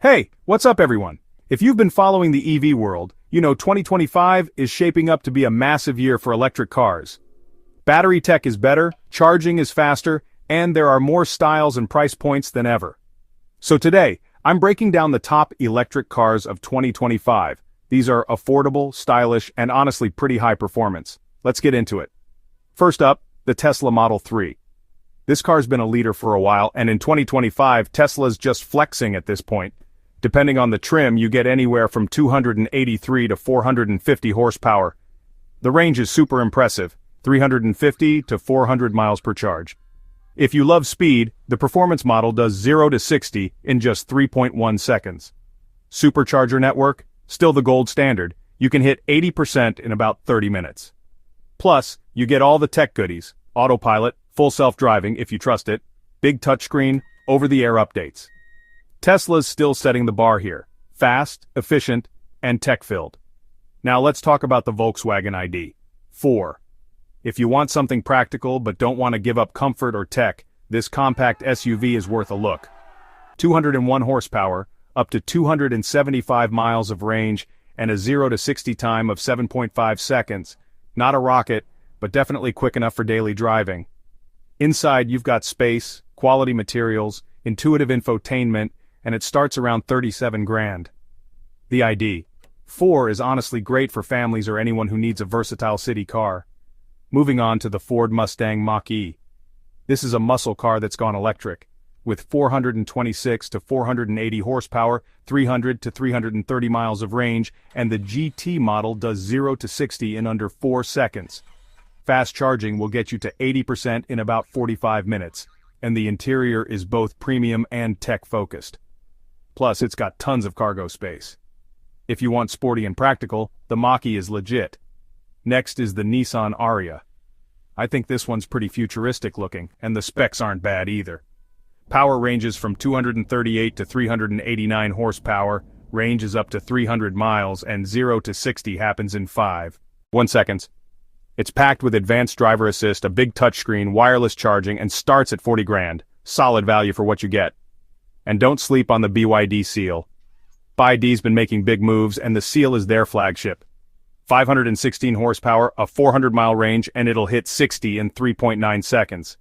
Hey, what's up everyone? If you've been following the EV world, you know 2025 is shaping up to be a massive year for electric cars. Battery tech is better, charging is faster, and there are more styles and price points than ever. So today, I'm breaking down the top electric cars of 2025. These are affordable, stylish, and honestly pretty high performance. Let's get into it. First up, the Tesla Model 3. This car's been a leader for a while, and in 2025, Tesla's just flexing at this point. Depending on the trim, you get anywhere from 283 to 450 horsepower. The range is super impressive, 350 to 400 miles per charge. If you love speed, the performance model does 0 to 60 in just 3.1 seconds. Supercharger network, still the gold standard, you can hit 80% in about 30 minutes. Plus, you get all the tech goodies, autopilot, full self-driving if you trust it, big touchscreen, over-the-air updates. Tesla's still setting the bar here, fast, efficient, and tech-filled. Now let's talk about the Volkswagen ID.4. If you want something practical but don't want to give up comfort or tech, this compact SUV is worth a look. 201 horsepower, up to 275 miles of range, and a 0 to 60 time of 7.5 seconds. Not a rocket, but definitely quick enough for daily driving. Inside you've got space, quality materials, intuitive infotainment, and it starts around 37 grand. The ID.4 is honestly great for families or anyone who needs a versatile city car. Moving on to the Ford Mustang Mach-E. This is a muscle car that's gone electric, with 426 to 480 horsepower, 300 to 330 miles of range, and the GT model does 0 to 60 in under 4 seconds. Fast charging will get you to 80% in about 45 minutes, and the interior is both premium and tech-focused. Plus, it's got tons of cargo space. If you want sporty and practical, the Mach-E is legit. Next is the Nissan Ariya. I think this one's pretty futuristic looking, and the specs aren't bad either. Power ranges from 238 to 389 horsepower, range is up to 300 miles, and 0 to 60 happens in 5.1 seconds. It's packed with advanced driver assist, a big touchscreen, wireless charging, and starts at 40 grand. Solid value for what you get. And don't sleep on the BYD Seal. BYD's been making big moves, and the Seal is their flagship. 516 horsepower, a 400-mile range, and it'll hit 60 in 3.9 seconds.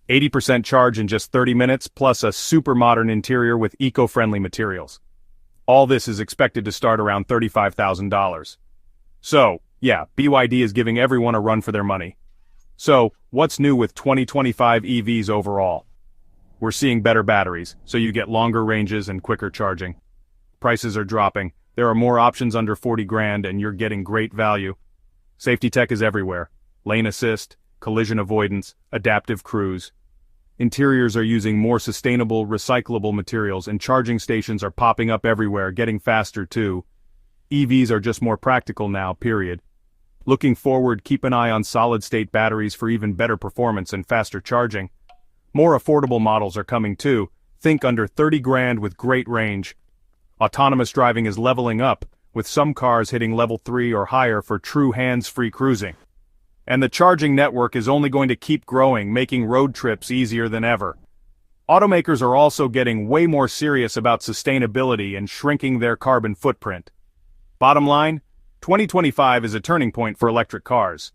80% charge in just 30 minutes, plus a super modern interior with eco-friendly materials. All this is expected to start around $35,000. So, yeah, BYD is giving everyone a run for their money. So, what's new with 2025 EVs overall? We're seeing better batteries, so you get longer ranges and quicker charging. Prices are dropping, there are more options under 40 grand and you're getting great value. Safety tech is everywhere. Lane assist, collision avoidance, adaptive cruise. Interiors are using more sustainable, recyclable materials and charging stations are popping up everywhere, getting faster too. EVs are just more practical now, period. Looking forward, keep an eye on solid-state batteries for even better performance and faster charging. More affordable models are coming too, think under 30 grand with great range. Autonomous driving is leveling up, with some cars hitting level 3 or higher for true hands-free cruising. And the charging network is only going to keep growing, making road trips easier than ever. Automakers are also getting way more serious about sustainability and shrinking their carbon footprint. Bottom line, 2025 is a turning point for electric cars.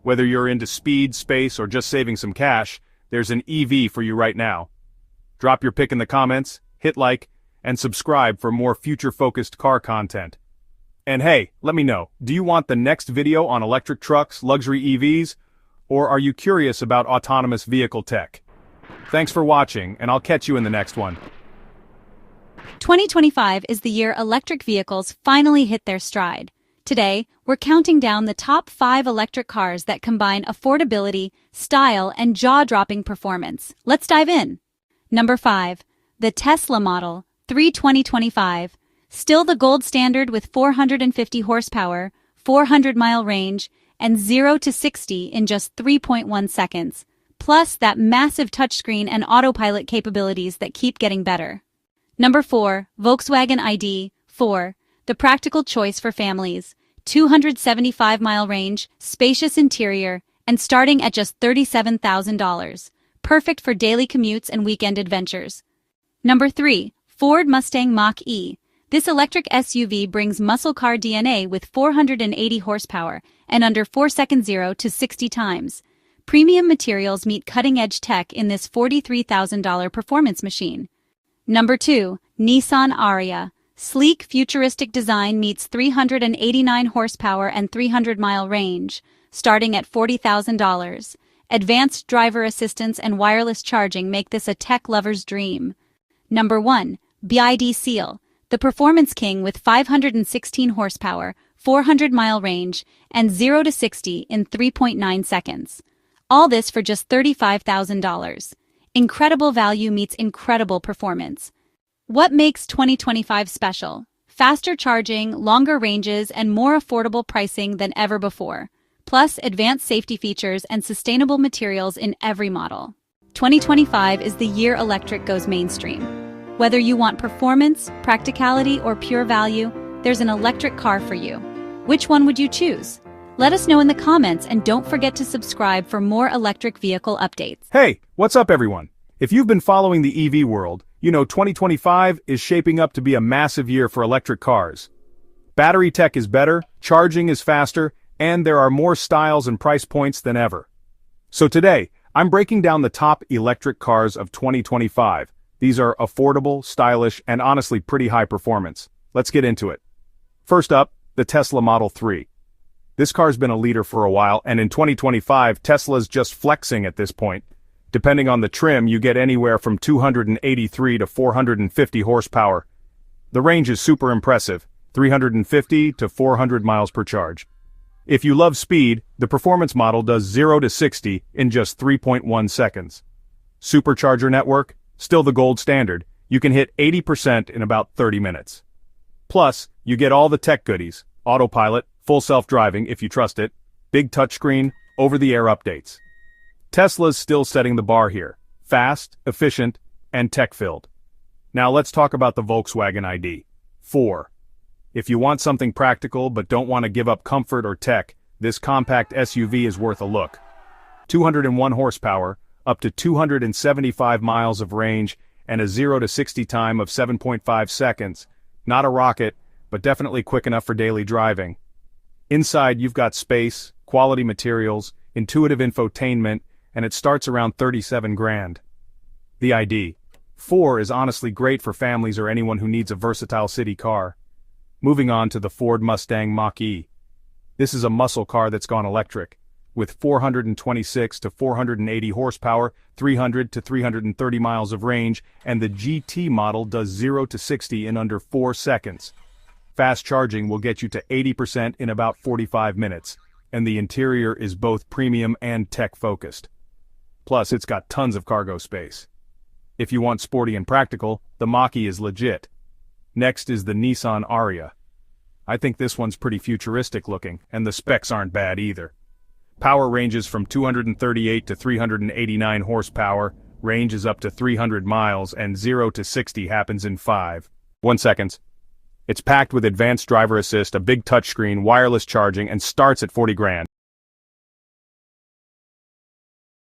Whether you're into speed, space, or just saving some cash, there's an EV for you right now. Drop your pick in the comments, hit like, and subscribe for more future-focused car content. And hey, let me know, do you want the next video on electric trucks, luxury EVs, or are you curious about autonomous vehicle tech? Thanks for watching, and I'll catch you in the next one. 2025 is the year electric vehicles finally hit their stride. Today, we're counting down the top 5 electric cars that combine affordability, style, and jaw-dropping performance. Let's dive in. Number 5. The Tesla Model 3 2025. Still the gold standard with 450 horsepower, 400-mile range, and 0 to 60 in just 3.1 seconds. Plus that massive touchscreen and autopilot capabilities that keep getting better. Number 4. Volkswagen ID.4. The practical choice for families. 275-mile range, spacious interior, and starting at just $37,000. Perfect for daily commutes and weekend adventures. Number 3. Ford Mustang Mach-E. This electric SUV brings muscle car DNA with 480 horsepower and under 4 seconds 0 to 60 times. Premium materials meet cutting-edge tech in this $43,000 performance machine. Number 2. Nissan Ariya. Sleek, futuristic design meets 389 horsepower and 300-mile range, starting at $40,000. Advanced driver assistance and wireless charging make this a tech lover's dream. Number 1. BYD Seal. The performance king with 516 horsepower, 400-mile range, and 0 to 60 in 3.9 seconds. All this for just $35,000. Incredible value meets incredible performance. What makes 2025 special? Faster charging, longer ranges, and more affordable pricing than ever before. Plus, advanced safety features and sustainable materials in every model. 2025 is the year electric goes mainstream. Whether you want performance, practicality, or pure value, there's an electric car for you. Which one would you choose? Let us know in the comments and don't forget to subscribe for more electric vehicle updates. Hey, what's up everyone? If you've been following the EV world, you know 2025 is shaping up to be a massive year for electric cars. Battery tech is better, charging is faster, and there are more styles and price points than ever. So today, I'm breaking down the top electric cars of 2025. These are affordable, stylish, and honestly pretty high performance. Let's get into it. First up, the Tesla Model 3. This car's been a leader for a while, and in 2025, Tesla's just flexing at this point. Depending on the trim, you get anywhere from 283 to 450 horsepower. The range is super impressive, 350 to 400 miles per charge. If you love speed, the performance model does 0 to 60 in just 3.1 seconds. Supercharger network? Still the gold standard. You can hit 80% in about 30 minutes. Plus, you get all the tech goodies: autopilot, full self-driving if you trust it, big touchscreen, over-the-air updates. Tesla's still setting the bar here. Fast, efficient, and tech-filled. Now let's talk about the Volkswagen ID.4. If you want something practical but don't want to give up comfort or tech, this compact SUV is worth a look. 201 horsepower, up to 275 miles of range, and a 0 to 60 time of 7.5 seconds. Not a rocket, but definitely quick enough for daily driving. Inside you've got space, quality materials, intuitive infotainment, and it starts around 37 grand. The ID.4 is honestly great for families or anyone who needs a versatile city car. Moving on to the Ford Mustang Mach-E. This is a muscle car that's gone electric. With 426 to 480 horsepower, 300 to 330 miles of range, and the GT model does 0 to 60 in under 4 seconds. Fast charging will get you to 80% in about 45 minutes, and the interior is both premium and tech-focused. Plus, it's got tons of cargo space. If you want sporty and practical, the Mach-E is legit. Next is the Nissan Ariya. I think this one's pretty futuristic looking, and the specs aren't bad either. Power ranges from 238 to 389 horsepower, range is up to 300 miles, and 0 to 60 happens in 5.1 seconds. It's packed with advanced driver assist, a big touchscreen, wireless charging, and starts at 40 grand.